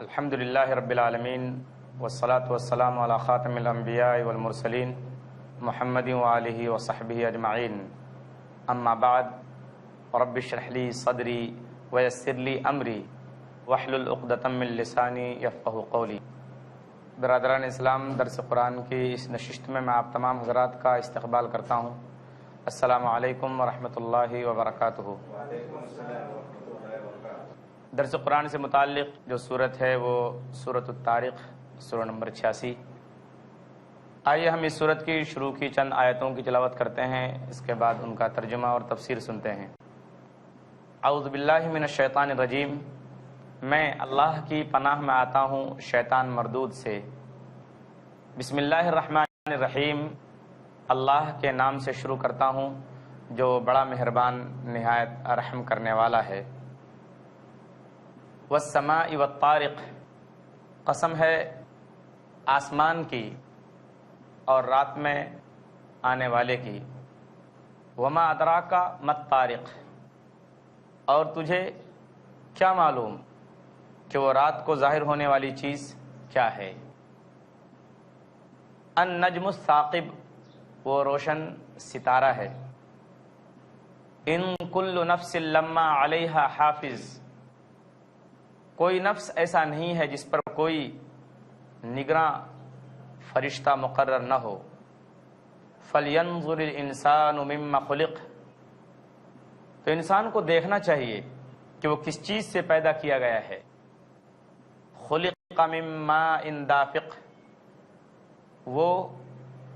الحمدللہ رب العالمین والصلاة والسلام علی خاتم الانبیاء والمرسلین محمد وآلہ وصحبہ اجمعین اما بعد رب اشرح لی صدری ویسر لی امری واحلل عقدۃ من لسانی یفقہوا قولی۔ برادران اسلام، درس قرآن کی اس نشست میں آپ تمام حضرات کا استقبال کرتا ہوں۔ السلام علیکم ورحمۃ اللہ وبرکاتہ۔ درس قرآن سے متعلق جو صورت ہے وہ سورۃ الطارق، سورہ نمبر 86۔ آئیے ہم اس صورت کی شروع کی چند آیتوں کی تلاوت کرتے ہیں، اس کے بعد ان کا ترجمہ اور تفسیر سنتے ہیں۔ اعوذ باللہ من الشیطان الرجیم، میں اللہ کی پناہ میں آتا ہوں شیطان مردود سے۔ بسم اللہ الرحمن الرحیم، اللہ کے نام سے شروع کرتا ہوں جو بڑا مہربان نہایت رحم کرنے والا ہے۔ والسماء والطارق، قسم ہے آسمان کی اور رات میں آنے والے کی۔ وما ادراک ما الطارق، اور تجھے کیا معلوم کہ وہ رات کو ظاہر ہونے والی چیز کیا ہے۔ النجم الثاقب، وہ روشن ستارہ ہے۔ ان کل نفس لما علیہا حافظ، کوئی نفس ایسا نہیں ہے جس پر کوئی نگراں فرشتہ مقرر نہ ہو۔ فَلْيَنظُرِ الْإِنسَانُ مِمَّا خُلِقَ، تو انسان کو دیکھنا چاہیے کہ وہ کس چیز سے پیدا کیا گیا ہے۔ خُلِقَ مِن مَاءٍ دَافِقٍ، وہ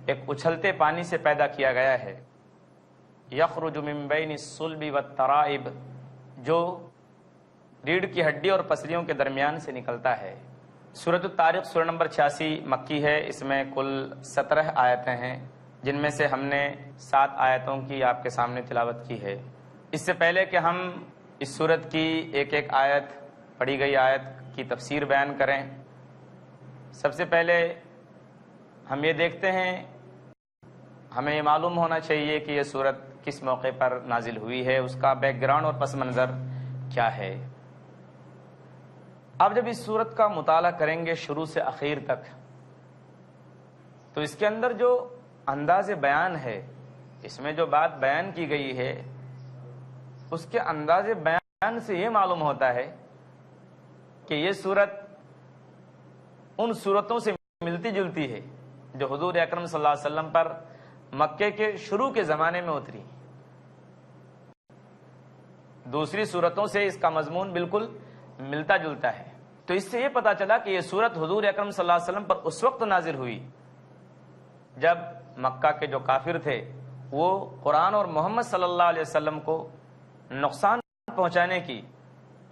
ایک اچھلتے پانی سے پیدا کیا گیا ہے۔ یخرج من بین الصلب والترائب، جو ریڑھ کی ہڈی اور پسلیوں کے درمیان سے نکلتا ہے۔ سورۃ الطارق سورہ نمبر 86 مکی ہے، اس میں کل 17 آیتیں ہیں، جن میں سے ہم نے 7 آیتوں کی آپ کے سامنے تلاوت کی ہے۔ اس سے پہلے کہ ہم اس سورت کی ایک ایک آیت، پڑھی گئی آیت کی تفسیر بیان کریں، سب سے پہلے ہم یہ دیکھتے ہیں، ہمیں یہ معلوم ہونا چاہیے کہ یہ سورت کس موقع پر نازل ہوئی ہے، اس کا بیک گراؤنڈ اور پس منظر کیا ہے۔ آپ جب اس سورت کا مطالعہ کریں گے شروع سے اخیر تک، تو اس کے اندر جو انداز بیان ہے، اس میں جو بات بیان کی گئی ہے، اس کے انداز بیان سے یہ معلوم ہوتا ہے کہ یہ سورت ان سورتوں سے ملتی جلتی ہے جو حضور اکرم صلی اللہ علیہ وسلم پر مکے کے شروع کے زمانے میں اتری۔ دوسری سورتوں سے اس کا مضمون بالکل ملتا جلتا ہے، تو اس سے یہ پتا چلا کہ یہ سورت حضور اکرم صلی اللہ علیہ وسلم پر اس وقت نازل ہوئی جب مکہ کے جو کافر تھے وہ قرآن اور محمد صلی اللہ علیہ وسلم کو نقصان پہنچانے کی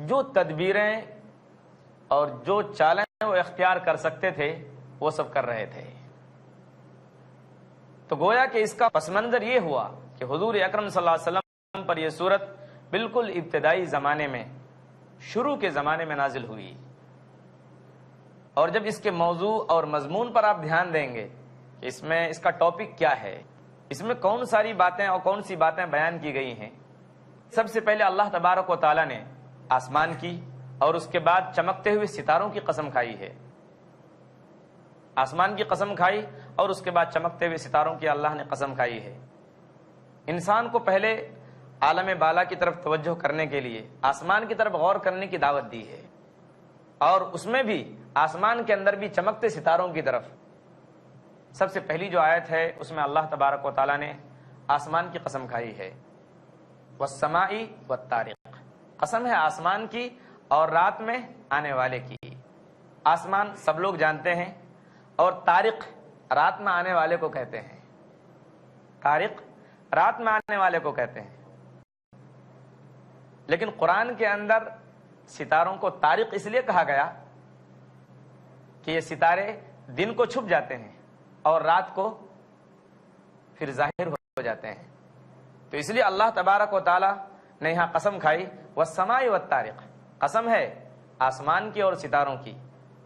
جو تدبیریں اور جو چالیں وہ اختیار کر سکتے تھے وہ سب کر رہے تھے۔ تو گویا کہ اس کا پس منظر یہ ہوا کہ حضور اکرم صلی اللہ علیہ وسلم پر یہ سورت بالکل ابتدائی زمانے میں، شروع کے زمانے میں نازل ہوئی۔ اور جب اس کے موضوع اور مضمون پر آپ دھیان دیں گے کہ اس میں اس کا ٹاپک کیا ہے، اس میں کون ساری باتیں اور کون سی باتیں بیان کی گئی ہیں، سب سے پہلے اللہ تبارک و تعالیٰ نے آسمان کی اور اس کے بعد چمکتے ہوئے ستاروں کی قسم کھائی ہے۔ آسمان کی قسم کھائی اور اس کے بعد چمکتے ہوئے ستاروں کی اللہ نے قسم کھائی ہے۔ انسان کو پہلے عالم بالا کی طرف توجہ کرنے کے لیے آسمان کی طرف غور کرنے کی دعوت دی ہے، اور اس میں بھی آسمان کے اندر بھی چمکتے ستاروں کی طرف۔ سب سے پہلی جو آیت ہے اس میں اللہ تبارک و تعالیٰ نے آسمان کی قسم کھائی ہے۔ والسماء والطارق، قسم ہے آسمان کی اور رات میں آنے والے کی۔ آسمان سب لوگ جانتے ہیں، اور طارق رات میں آنے والے کو کہتے ہیں۔ طارق رات میں آنے والے کو کہتے ہیں، لیکن قرآن کے اندر ستاروں کو طارق اس لیے کہا گیا کہ یہ ستارے دن کو چھپ جاتے ہیں اور رات کو پھر ظاہر ہو جاتے ہیں، تو اس لیے اللہ تبارک و تعالیٰ نے یہاں قسم کھائی والسماء والطارق، قسم ہے آسمان کی اور ستاروں کی۔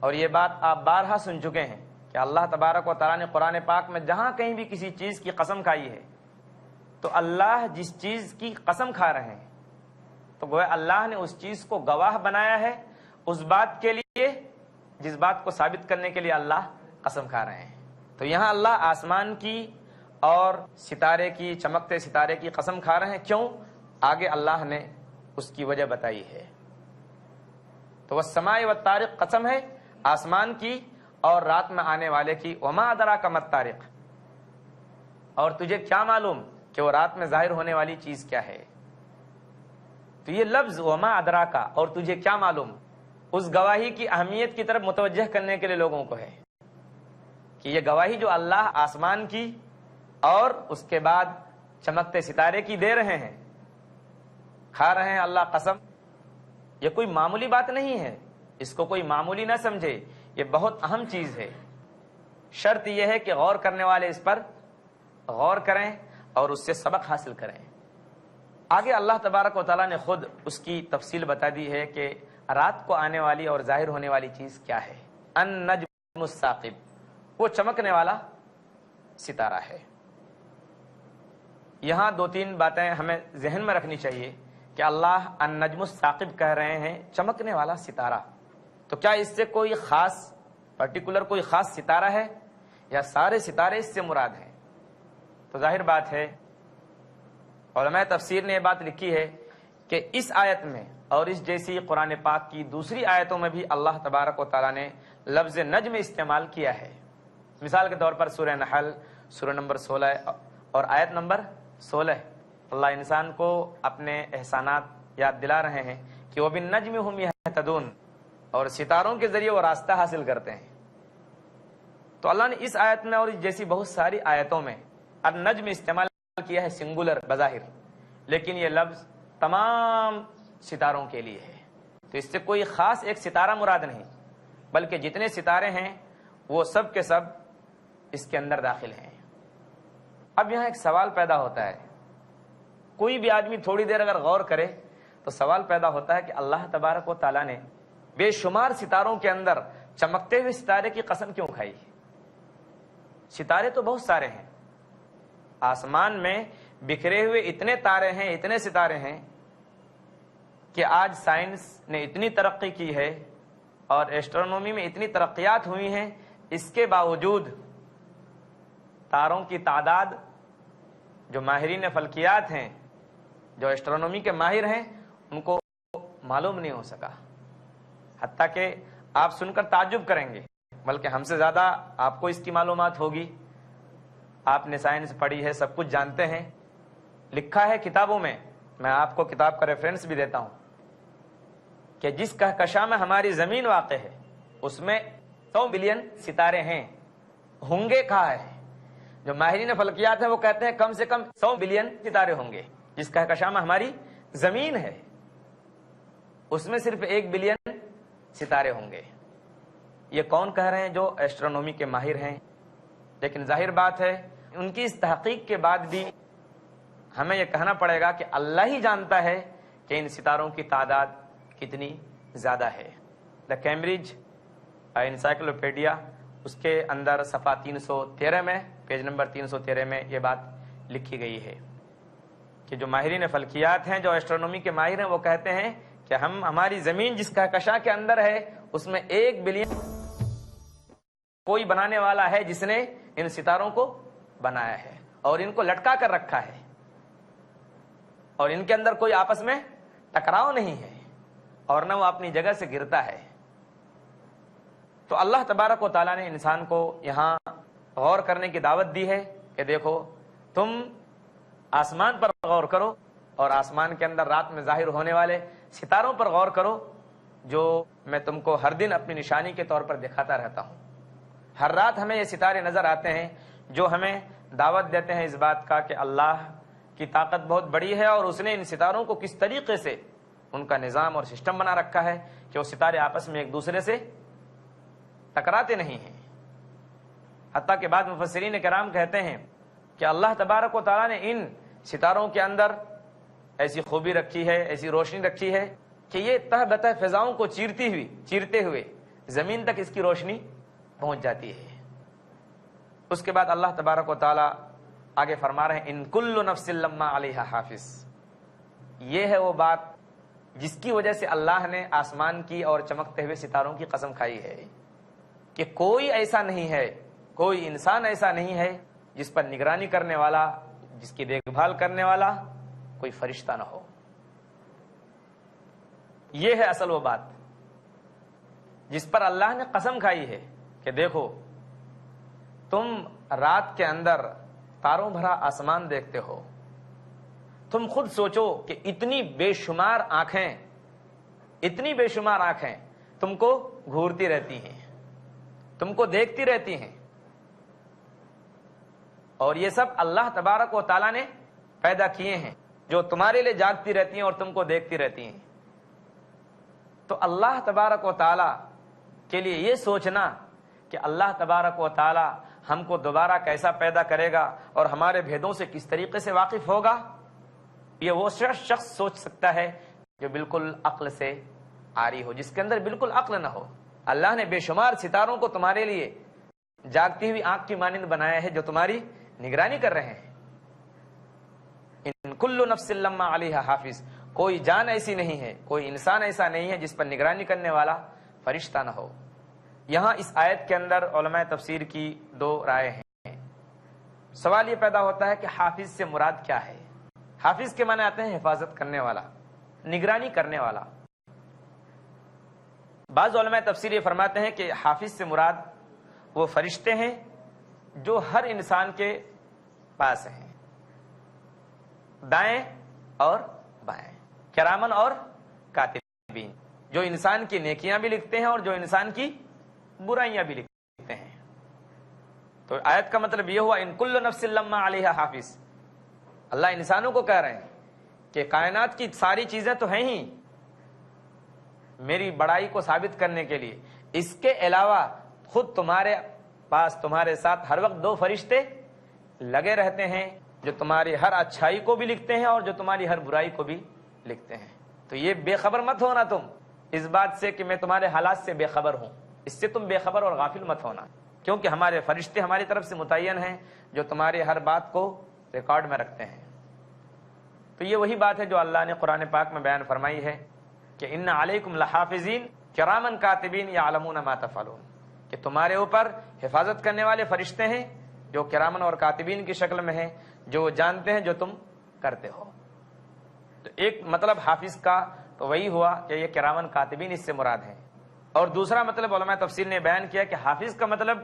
اور یہ بات آپ بارہا سن چکے ہیں کہ اللہ تبارک و تعالیٰ نے قرآن پاک میں جہاں کہیں بھی کسی چیز کی قسم کھائی ہے تو اللہ جس چیز کی قسم کھا رہے ہیں تو گویا اللہ نے اس چیز کو گواہ بنایا ہے اس بات کے لیے جس بات کو ثابت کرنے کے لیے اللہ قسم کھا رہے ہیں۔ تو یہاں اللہ آسمان کی اور ستارے کی، چمکتے ستارے کی قسم کھا رہے ہیں، کیوں؟ آگے اللہ نے اس کی وجہ بتائی ہے۔ تو والسماء والطارق قسم ہے آسمان کی اور رات میں آنے والے کی، وما ادراک ما الطارق، اور تجھے کیا معلوم کہ وہ رات میں ظاہر ہونے والی چیز کیا ہے۔ تو یہ لفظ وما ادراک اور تجھے کیا معلوم اس گواہی کی اہمیت کی طرف متوجہ کرنے کے لیے لوگوں کو ہے کہ یہ گواہی جو اللہ آسمان کی اور اس کے بعد چمکتے ستارے کی دے رہے ہیں، کھا رہے ہیں اللہ قسم، یہ کوئی معمولی بات نہیں ہے، اس کو کوئی معمولی نہ سمجھے، یہ بہت اہم چیز ہے۔ شرط یہ ہے کہ غور کرنے والے اس پر غور کریں اور اس سے سبق حاصل کریں۔ آگے اللہ تبارک و تعالیٰ نے خود اس کی تفصیل بتا دی ہے کہ رات کو آنے والی اور ظاہر ہونے والی چیز کیا ہے۔ النجم الثاقب، وہ چمکنے والا ستارہ ہے۔ یہاں دو تین باتیں ہمیں ذہن میں رکھنی چاہیے کہ اللہ النجم الثاقب کہہ رہے ہیں، چمکنے والا ستارہ، تو کیا اس سے کوئی خاص پرٹیکولر کوئی خاص ستارہ ہے یا سارے ستارے اس سے مراد ہیں؟ تو ظاہر بات ہے، علماء تفسیر نے یہ بات لکھی ہے کہ اس آیت میں اور اس جیسی قرآن پاک کی دوسری آیتوں میں بھی اللہ تبارک و تعالیٰ نے لفظ نجم استعمال کیا ہے۔ مثال کے طور پر سورہ نحل سورہ نمبر 16 اور آیت نمبر 16 اللہ انسان کو اپنے احسانات یاد دلا رہے ہیں کہ وَبِالنَّجْمِ هُمْ يَهْتَدُونَ، اور ستاروں کے ذریعے وہ راستہ حاصل کرتے ہیں۔ تو اللہ نے اس آیت میں اور اس جیسی بہت ساری آیتوں میں النجم استعمال کیا ہے سنگولر بظاہر، لیکن یہ لفظ تمام ستاروں کے لیے ہے، تو اس سے کوئی خاص ایک ستارہ مراد نہیں، بلکہ جتنے ستارے ہیں وہ سب کے سب اس کے اندر داخل ہیں۔ اب یہاں ایک سوال پیدا ہوتا ہے، کوئی بھی آدمی تھوڑی دیر اگر غور کرے تو سوال پیدا ہوتا ہے کہ اللہ تبارک و تعالیٰ نے بے شمار ستاروں کے اندر چمکتے ہوئے ستارے کی قسم کیوں کھائی؟ ستارے تو بہت سارے ہیں، آسمان میں بکھرے ہوئے اتنے تارے ہیں، اتنے ستارے ہیں کہ آج سائنس نے اتنی ترقی کی ہے اور ایسٹرونومی میں اتنی ترقیات ہوئی ہیں، اس کے باوجود تاروں کی تعداد جو ماہرین فلکیات ہیں، جو ایسٹرونومی کے ماہر ہیں، ان کو معلوم نہیں ہو سکا۔ حتیٰ کہ آپ سن کر تعجب کریں گے، بلکہ ہم سے زیادہ آپ کو اس کی معلومات ہوگی، آپ نے سائنس پڑھی ہے، سب کچھ جانتے ہیں، لکھا ہے کتابوں میں، میں آپ کو کتاب کا ریفرنس بھی دیتا ہوں کہ جس کہکشاں میں ہماری زمین واقع ہے اس میں 100 بلین ستارے ہیں، ہوں گے کہا ہے، جو ماہرین فلکیات ہیں وہ کہتے ہیں کم سے کم 100 بلین ستارے ہوں گے۔ جس کہکشاں میں ہماری زمین ہے اس میں صرف 1 بلین ستارے ہوں گے۔ یہ کون کہہ رہے ہیں؟ جو ایسٹرونومی کے ماہر ہیں۔ لیکن ظاہر بات ہے ان کی اس تحقیق کے بعد بھی ہمیں یہ کہنا پڑے گا کہ اللہ ہی جانتا ہے کہ ان ستاروں کی تعداد کتنی زیادہ ہے۔ دا کیمبرج انسائکلوپیڈیا اس کے اندر صفحہ 313 میں، پیج نمبر 313 میں یہ بات لکھی گئی ہے کہ جو ماہرین فلکیات ہیں، جو ایسٹرونومی کے ماہر ہیں، وہ کہتے ہیں کہ ہماری زمین جس کہکشاں کے اندر ہے اس میں 1 بلین کوئی بنانے والا ہے جس نے ان ستاروں کو بنایا ہے اور ان کو لٹکا کر رکھا ہے، اور ان کے اندر کوئی آپس میں ٹکراؤ نہیں ہے اور نہ وہ اپنی جگہ سے گرتا ہے۔ تو اللہ تبارک و تعالیٰ نے انسان کو یہاں غور کرنے کی دعوت دی ہے کہ دیکھو تم آسمان پر غور کرو اور آسمان کے اندر رات میں ظاہر ہونے والے ستاروں پر غور کرو، جو میں تم کو ہر دن اپنی نشانی کے طور پر دکھاتا رہتا ہوں۔ ہر رات ہمیں یہ ستارے نظر آتے ہیں جو ہمیں دعوت دیتے ہیں اس بات کا کہ اللہ کی طاقت بہت بڑی ہے اور اس نے ان ستاروں کو کس طریقے سے ان کا نظام اور سسٹم بنا رکھا ہے کہ وہ ستارے آپس میں ایک دوسرے سے ٹکراتے نہیں ہیں۔ حتیٰ کہ بعض مفسرین کرام کہتے ہیں کہ اللہ تبارک و تعالیٰ نے ان ستاروں کے اندر ایسی خوبی رکھی ہے، ایسی روشنی رکھی ہے کہ یہ تہ بتہ فضاؤں کو چیرتے ہوئے زمین تک اس کی روشنی پہنچ جاتی ہے۔ اس کے بعد اللہ تبارک و تعالیٰ آگے فرما رہے ہیں ان کل نفس لما علیہا حافظ، یہ ہے وہ بات جس کی وجہ سے اللہ نے آسمان کی اور چمکتے ہوئے ستاروں کی قسم کھائی ہے۔ کہ کوئی ایسا نہیں ہے، کوئی انسان ایسا نہیں ہے جس پر نگرانی کرنے والا، جس کی دیکھ بھال کرنے والا کوئی فرشتہ نہ ہو۔ یہ ہے اصل وہ بات جس پر اللہ نے قسم کھائی ہے کہ دیکھو تم رات کے اندر تاروں بھرا آسمان دیکھتے ہو، تم خود سوچو کہ اتنی بے شمار آنکھیں تم کو گھورتی رہتی ہیں، تم کو دیکھتی رہتی ہیں، اور یہ سب اللہ تبارک و تعالیٰ نے پیدا کیے ہیں جو تمہارے لیے جاگتی رہتی ہیں اور تم کو دیکھتی رہتی ہیں۔ تو اللہ تبارک و تعالیٰ کے لیے یہ سوچنا کہ اللہ تبارک و تعالیٰ ہم کو دوبارہ کیسا پیدا کرے گا اور ہمارے بھیدوں سے کس طریقے سے واقف ہوگا، یہ وہ شخص سوچ سکتا ہے جو بالکل عقل سے عاری ہو، جس کے اندر بالکل عقل نہ ہو۔ اللہ نے بے شمار ستاروں کو تمہارے لیے جاگتی ہوئی آنکھ کی مانند بنایا ہے جو تمہاری نگرانی کر رہے ہیں۔ ان کل نفس لما علیہا حافظ، کوئی جان ایسی نہیں ہے، کوئی انسان ایسا نہیں ہے جس پر نگرانی کرنے والا فرشتہ نہ ہو۔ یہاں اس آیت کے اندر علماء تفسیر کی دو رائے ہیں۔ سوال یہ پیدا ہوتا ہے کہ حافظ سے مراد کیا ہے؟ حافظ کے معنی آتے ہیں حفاظت کرنے والا، نگرانی کرنے والا۔ بعض علماء تفسیر یہ فرماتے ہیں کہ حافظ سے مراد وہ فرشتے ہیں جو ہر انسان کے پاس ہیں، دائیں اور بائیں، کرامن اور کاتبین، جو انسان کی نیکیاں بھی لکھتے ہیں اور جو انسان کی برائیاں بھی لکھتے ہیں۔ تو آیت کا مطلب یہ ہوا ان کل نفس لما علیہا حافظ، اللہ انسانوں کو کہہ رہے ہیں کہ کائنات کی ساری چیزیں تو ہیں ہی میری بڑائی کو ثابت کرنے کے لیے، اس کے علاوہ خود تمہارے پاس تمہارے ساتھ ہر وقت دو فرشتے لگے رہتے ہیں جو تمہاری ہر اچھائی کو بھی لکھتے ہیں اور جو تمہاری ہر برائی کو بھی لکھتے ہیں۔ تو یہ بے خبر مت ہونا تم اس بات سے کہ میں تمہارے حالات سے بے خبر ہوں، اس سے تم بے خبر اور غافل مت ہونا، کیونکہ ہمارے فرشتے ہماری طرف سے متعین ہیں جو تمہاری ہر بات کو ریکارڈ میں رکھتے ہیں۔ تو یہ وہی بات ہے جو اللہ نے قرآن پاک میں بیان فرمائی ہے کہ ان علیکم لحافظین کرامن کاتبین یعلمون ما تفعلون، کہ تمہارے اوپر حفاظت کرنے والے فرشتے ہیں جو کرامن اور کاتبین کی شکل میں ہیں، جو جانتے ہیں جو تم کرتے ہو۔ تو ایک مطلب حافظ کا تو وہی ہوا کہ یہ کرامن کاتبین اس سے مراد ہیں، اور دوسرا مطلب علماء تفسیر نے بیان کیا کہ حافظ کا مطلب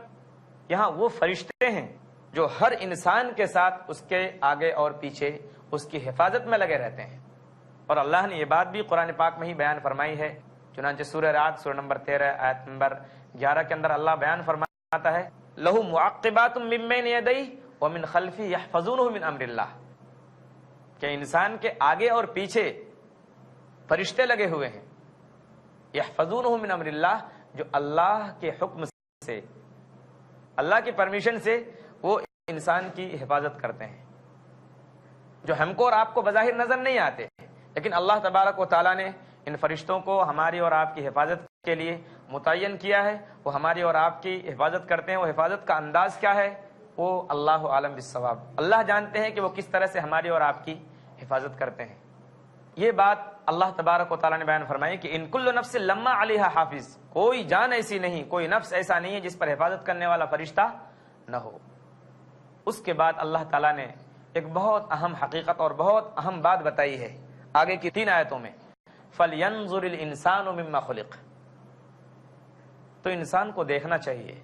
یہاں وہ فرشتے ہیں جو ہر انسان کے ساتھ اس کے آگے اور پیچھے اس کی حفاظت میں لگے رہتے ہیں۔ اور اللہ نے یہ بات بھی قرآن پاک میں ہی بیان فرمائی ہے، چنانچہ سورہ رعد سورہ نمبر 13 آیت نمبر 11 کے اندر اللہ بیان فرماتا ہے لَهُ مُعَقِّبَاتٌ مِّن بَيْنِ يَدَيْهِ وَمِنْ خَلْفِهِ يَحْفَظُونَهُ مِنْ أَمْرِ اللَّهِ، کہ انسان کے آگے اور پیچھے فرشتے لگے ہوئے ہیں، يَحْفَظُونَهُ مِنْ أَمْرِ اللَّهِ، جو اللہ کے حکم سے، اللہ کی پرمیشن سے وہ انسان کی حفاظت کرتے ہیں، جو ہم کو اور آپ کو بظاہر نظر نہیں آتے، لیکن اللہ تبارک و تعالیٰ نے ان فرشتوں کو ہماری اور آپ کی حفاظت کے لیے متعین کیا ہے۔ وہ ہماری اور آپ کی حفاظت کرتے ہیں، وہ حفاظت کا انداز کیا ہے وہ اللہ عالم بالصواب، اللہ جانتے ہیں کہ وہ کس طرح سے ہماری اور آپ کی حفاظت کرتے ہیں۔ یہ بات اللہ تبارک و تعالیٰ نے بیان فرمائی کہ ان کل نفس لما علیہا حافظ، کوئی جان ایسی نہیں، کوئی نفس ایسا نہیں ہے جس پر حفاظت کرنے والا فرشتہ نہ ہو۔ اس کے بعد اللہ تعالیٰ نے ایک بہت اہم حقیقت اور بہت اہم بات بتائی ہے آگے کی 3 آیتوں میں، فَلْيَنظُرِ الْإِنسَانُ مِمَّا خُلِقَ، تو انسان کو دیکھنا چاہیے،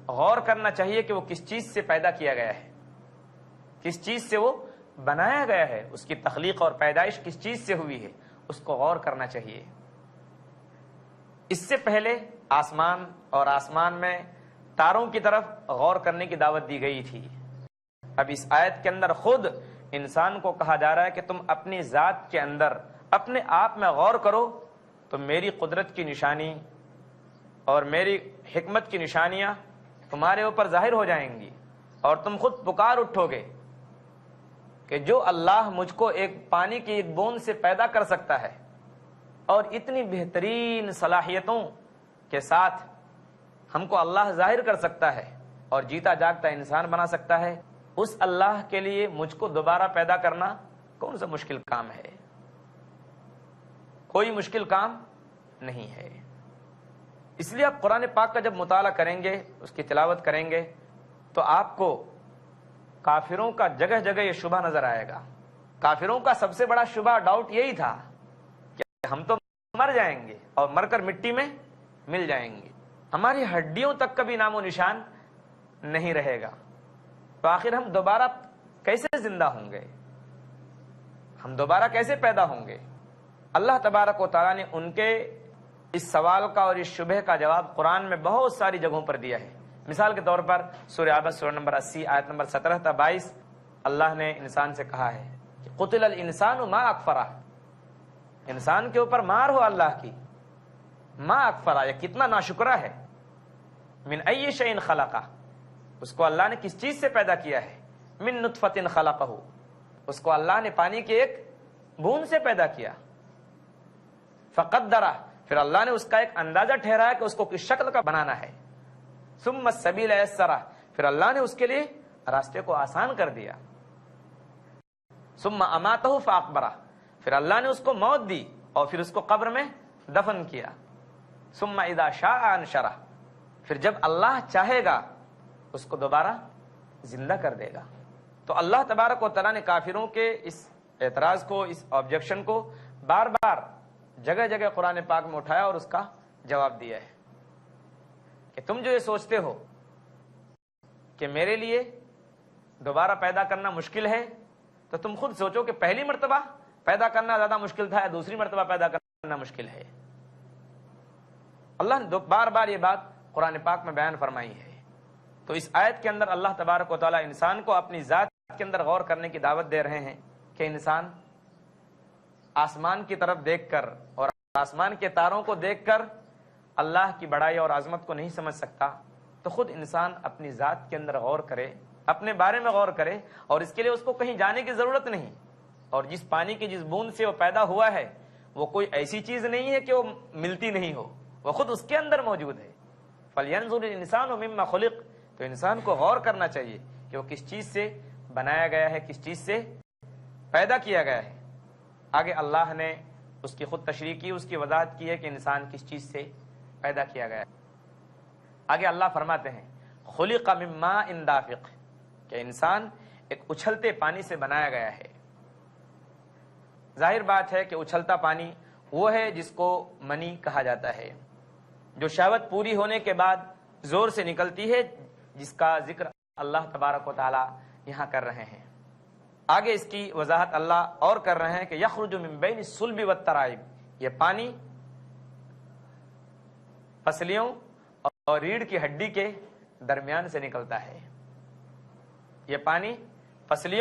غور کرنا چاہیے کہ وہ کس چیز سے پیدا کیا گیا ہے، کس چیز سے وہ بنایا گیا ہے، اس کی تخلیق اور پیدائش کس چیز سے ہوئی ہے، اس کو غور کرنا چاہیے۔ اس سے پہلے آسمان اور آسمان میں تاروں کی طرف غور کرنے کی دعوت دی گئی تھی، اب اس آیت کے اندر خود انسان کو کہا جا رہا ہے کہ تم اپنی ذات کے اندر اپنے آپ میں غور کرو تو میری قدرت کی نشانی اور میری حکمت کی نشانیاں تمہارے اوپر ظاہر ہو جائیں گی، اور تم خود پکار اٹھو گے کہ جو اللہ مجھ کو ایک پانی کی ایک بوند سے پیدا کر سکتا ہے اور اتنی بہترین صلاحیتوں کے ساتھ ہم کو اللہ ظاہر کر سکتا ہے اور جیتا جاگتا انسان بنا سکتا ہے، اس اللہ کے لیے مجھ کو دوبارہ پیدا کرنا کون سا مشکل کام ہے؟ کوئی مشکل کام نہیں ہے۔ اس لیے آپ قرآن پاک کا جب مطالعہ کریں گے، اس کی تلاوت کریں گے، تو آپ کو کافروں کا جگہ جگہ یہ شبہ نظر آئے گا۔ کافروں کا سب سے بڑا شبہ، ڈاؤٹ یہی تھا کہ ہم تو مر جائیں گے اور مر کر مٹی میں مل جائیں گے، ہماری ہڈیوں تک کا بھی نام و نشان نہیں رہے گا، تو آخر ہم دوبارہ کیسے زندہ ہوں گے، ہم دوبارہ کیسے پیدا ہوں گے؟ اللہ تبارک و تعالیٰ نے ان کے اس سوال کا اور اس شبہ کا جواب قرآن میں بہت ساری جگہوں پر دیا ہے۔ مثال کے طور پر سورہ عبس سورہ نمبر 80 آیت نمبر 17 تا 22 اللہ نے انسان سے کہا ہے کہ قتل الانسان ما اکفرہ، انسان کے اوپر مار ہو اللہ کی، ما اکفرہ، یہ کتنا ناشکرہ ہے، من ای شیء خلقہ، اس کو اللہ نے کس چیز سے پیدا کیا ہے، من نطفۃ خلقہ، اس کو اللہ نے پانی کے ایک بوند سے پیدا کیا، فقدرہ، پھر اللہ نے اس کا ایک اندازہ ٹھہرایا کہ اس کو کس شکل کا بنانا ہے، ثم السبیل یسرہ، پھر اللہ نے اس کے لیے راستے کو آسان کر دیا، ثم اماتہ فاقبرہ، پھر اللہ نے اس کو موت دی اور پھر اس کو قبر میں دفن کیا، ثم اذا شاء انشرہ، پھر جب اللہ چاہے گا اس کو دوبارہ زندہ کر دے گا۔ تو اللہ تبارک و تعالیٰ نے کافروں کے اس اعتراض کو، اس آبجیکشن کو بار بار جگہ جگہ قرآن پاک میں اٹھایا اور اس کا جواب دیا ہے کہ تم جو یہ سوچتے ہو کہ میرے لیے دوبارہ پیدا کرنا مشکل ہے، تو تم خود سوچو کہ پہلی مرتبہ پیدا کرنا زیادہ مشکل تھا یا دوسری مرتبہ پیدا کرنا مشکل ہے۔ اللہ نے بار بار یہ بات قرآن پاک میں بیان فرمائی ہے۔ تو اس آیت کے اندر اللہ تبارک و تعالیٰ انسان کو اپنی ذات کے اندر غور کرنے کی دعوت دے رہے ہیں کہ انسان آسمان کی طرف دیکھ کر اور آسمان کے تاروں کو دیکھ کر اللہ کی بڑائی اور عظمت کو نہیں سمجھ سکتا، تو خود انسان اپنی ذات کے اندر غور کرے، اپنے بارے میں غور کرے، اور اس کے لیے اس کو کہیں جانے کی ضرورت نہیں، اور جس پانی کی جس بوند سے وہ پیدا ہوا ہے وہ کوئی ایسی چیز نہیں ہے کہ وہ ملتی نہیں ہو، وہ خود اس کے اندر موجود ہے۔ فَلْيَنْظُرِ الْإِنسَانُ مِمَّا خُلِقَ، تو انسان کو غور کرنا چاہیے کہ وہ کس چیز سے بنایا گیا ہے، کس چیز سے پیدا کیا گیا ہے۔ آگے اللہ نے اس کی خود تشریح کی، اس کی وضاحت کی ہے کہ انسان کس چیز سے پیدا کیا گیا ہے۔ آگے اللہ فرماتے ہیں خُلِقَ مِن مَاءٍ دَافِقٍ، کہ انسان ایک اچھلتے پانی سے بنایا گیا ہے۔ ظاہر بات ہے کہ اچھلتا پانی وہ ہے جس کو منی کہا جاتا ہے، جو شہوت پوری ہونے کے بعد زور سے نکلتی ہے، جس کا ذکر اللہ تبارک و تعالی یہاں کر رہے ہیں۔ آگے اس کی وضاحت اللہ اور کر رہے ہیں کہ یخرج من بین الصلب والترائب، یہ پانی پسلیوں اور ریڑھ کی ہڈی کے درمیان سے نکلتا ہے۔ یہ پانی پسلی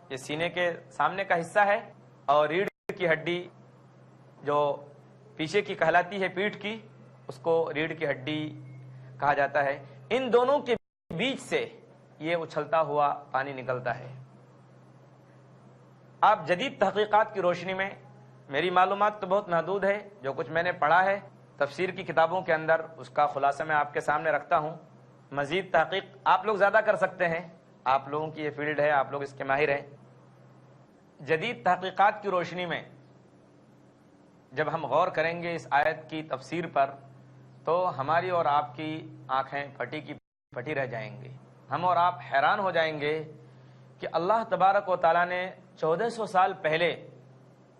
یہ سینے کے سامنے کا حصہ ہے، اور ریڑھ کی ہڈی جو پیچھے کی کہلاتی ہے پیٹھ کی، اس کو ریڑھ کی ہڈی کہا جاتا ہے۔ ان دونوں کے بیچ سے یہ اچھلتا ہوا پانی نکلتا ہے۔ آپ جدید تحقیقات کی روشنی میں، میری معلومات تو بہت محدود ہے، جو کچھ میں نے پڑھا ہے تفسیر کی کتابوں کے اندر اس کا خلاصہ میں آپ کے سامنے رکھتا ہوں۔ مزید تحقیق آپ لوگ زیادہ کر سکتے ہیں، آپ لوگوں کی یہ فیلڈ ہے، آپ لوگ اس کے ماہر ہیں۔ جدید تحقیقات کی روشنی میں جب ہم غور کریں گے اس آیت کی تفسیر پر، تو ہماری اور آپ کی آنکھیں پھٹی کی پھٹی رہ جائیں گی۔ ہم اور آپ حیران ہو جائیں گے کہ اللہ تبارک و تعالیٰ نے 1400 سال پہلے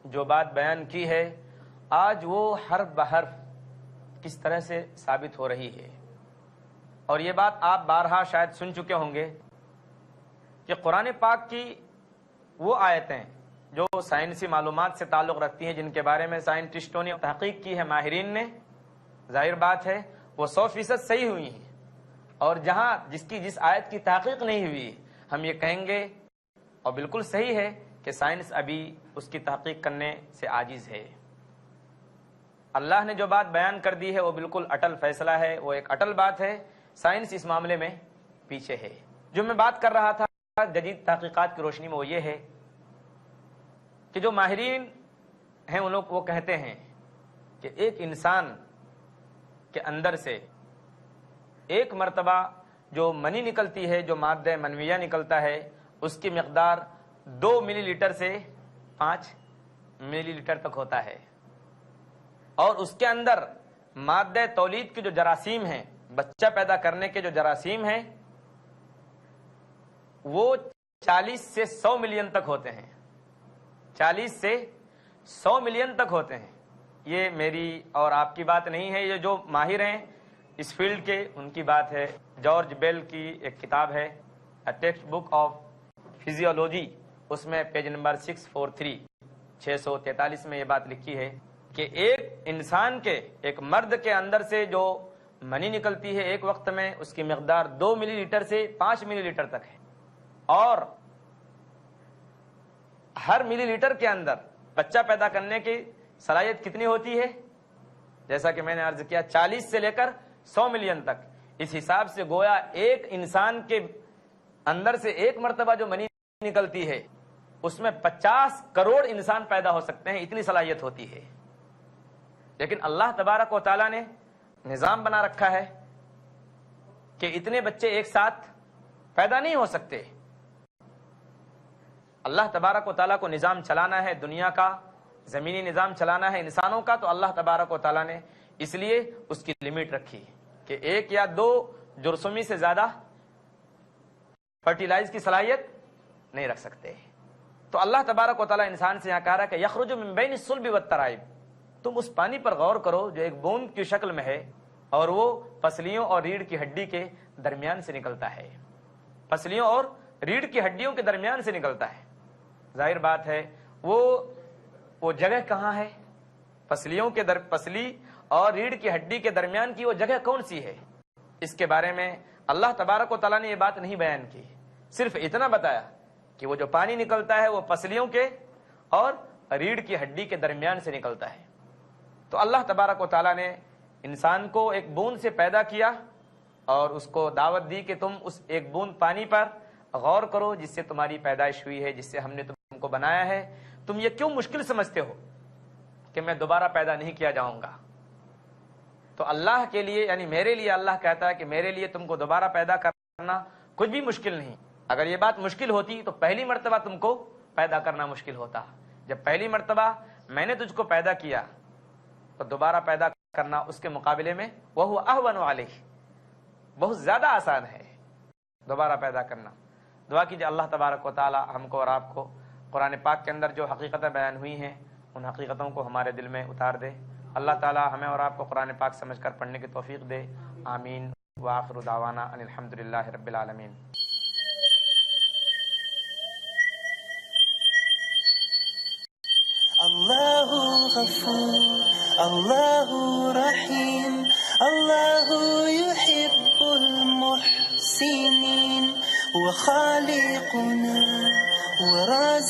جو بات بیان کی ہے، آج وہ حرف بحرف کس طرح سے ثابت ہو رہی ہے۔ اور یہ بات آپ بارہا شاید سن چکے ہوں گے کہ قرآن پاک کی وہ آیتیں جو سائنسی معلومات سے تعلق رکھتی ہیں، جن کے بارے میں سائنٹسٹوں نے تحقیق کی ہے، ماہرین نے، ظاہر بات ہے وہ 100% صحیح ہوئی ہیں، اور جہاں جس آیت کی تحقیق نہیں ہوئی، ہم یہ کہیں گے اور بالکل صحیح ہے کہ سائنس ابھی اس کی تحقیق کرنے سے عاجز ہے۔ اللہ نے جو بات بیان کر دی ہے وہ بالکل اٹل فیصلہ ہے، وہ ایک اٹل بات ہے، سائنس اس معاملے میں پیچھے ہے۔ جو میں بات کر رہا تھا جدید تحقیقات کی روشنی میں، وہ یہ ہے کہ جو ماہرین ہیں ان لوگ وہ کہتے ہیں کہ ایک انسان کے اندر سے ایک مرتبہ جو منی نکلتی ہے، جو مادہ منویہ نکلتا ہے، اس کی مقدار 2 ملی لیٹر سے 5 ملی لیٹر تک ہوتا ہے، اور اس کے اندر مادہ تولید کے جو جراثیم ہیں، بچہ پیدا کرنے کے جو جراثیم ہیں، وہ 40 سے 100 ملین تک ہوتے ہیں، 40 سے 100 ملین تک ہوتے ہیں۔ یہ میری اور آپ کی بات نہیں ہے، یہ جو ماہر ہیں اس فیلڈ کے ان کی بات ہے۔ جارج بیل کی ایک کتاب ہے ٹیکسٹ بک آف فزیولوجی، اس میں پیج نمبر 643 میں یہ بات لکھی ہے کہ ایک انسان کے، ایک مرد کے اندر سے جو منی نکلتی ہے ایک وقت میں، اس کی مقدار 2 ملی لیٹر سے 5 ملی لیٹر تک ہے، اور ہر ملی لیٹر کے اندر بچہ پیدا کرنے کی صلاحیت کتنی ہوتی ہے؟ جیسا کہ میں نے عرض کیا 40 سے لے کر 100 ملین تک۔ اس حساب سے گویا ایک انسان کے اندر سے ایک مرتبہ جو منی نکلتی ہے اس میں 50 کروڑ انسان پیدا ہو سکتے ہیں، اتنی صلاحیت ہوتی ہے۔ لیکن اللہ تبارک و تعالیٰ نے نظام بنا رکھا ہے کہ اتنے بچے ایک ساتھ پیدا نہیں ہو سکتے۔ اللہ تبارک و تعالیٰ کو نظام چلانا ہے، دنیا کا زمینی نظام چلانا ہے انسانوں کا، تو اللہ تبارک و تعالیٰ نے اس لیے اس کی لمٹ رکھی کہ 1 یا 2 جرثومی سے زیادہ فرٹیلائز کی صلاحیت نہیں رکھ سکتے۔ تو اللہ تبارک و تعالیٰ انسان سے یہاں کہہ رہا ہے کہ یخرج من بین الصلب والترائب، تم اس پانی پر غور کرو جو ایک بوند کی شکل میں ہے اور وہ پسلیوں اور ریڑھ کی ہڈی کے درمیان سے نکلتا ہے، پسلیوں اور ریڑھ کی ہڈیوں کے درمیان سے نکلتا ہے۔ ظاہر بات ہے وہ جگہ کہاں ہے؟ پسلیوں کے پسلی اور ریڑھ کی ہڈی کے درمیان کی وہ جگہ کون سی ہے؟ اس کے بارے میں اللہ تبارک و تعالیٰ نے یہ بات نہیں بیان کی، صرف اتنا بتایا کہ وہ جو پانی نکلتا ہے وہ پسلیوں کے اور ریڑھ کی ہڈی کے درمیان سے نکلتا ہے۔ تو اللہ تبارک و تعالیٰ نے انسان کو ایک بوند سے پیدا کیا اور اس کو دعوت دی کہ تم اس ایک بوند پانی پر غور کرو جس سے تمہاری پیدائش ہوئی ہے، جس سے ہم نے تم کو بنایا ہے۔ تم یہ کیوں مشکل سمجھتے ہو کہ میں دوبارہ پیدا نہیں کیا جاؤں گا؟ تو اللہ کے لیے، یعنی میرے لیے، اللہ کہتا ہے کہ میرے لیے تم کو دوبارہ پیدا کرنا کچھ بھی مشکل نہیں۔ اگر یہ بات مشکل ہوتی تو پہلی مرتبہ تم کو پیدا کرنا مشکل ہوتا۔ جب پہلی مرتبہ میں نے تجھ کو پیدا کیا تو دوبارہ پیدا کرنا اس کے مقابلے میں وہ اہون علیہ، بہت زیادہ آسان ہے دوبارہ پیدا کرنا۔ دعا کیجیے اللہ تبارک و تعالی ہم کو اور آپ کو قرآن پاک کے اندر جو حقیقتیں بیان ہوئی ہیں ان حقیقتوں کو ہمارے دل میں اتار دے۔ اللہ تعالی ہمیں اور آپ کو قرآن پاک سمجھ کر پڑھنے کی توفیق دے۔ آمین وآخر دعوانا ان الحمدللہ رب العالمین۔ اللہ غفور، اللہ رحیم، اللہ يحب المحسنین، وخالقنا ورازقنا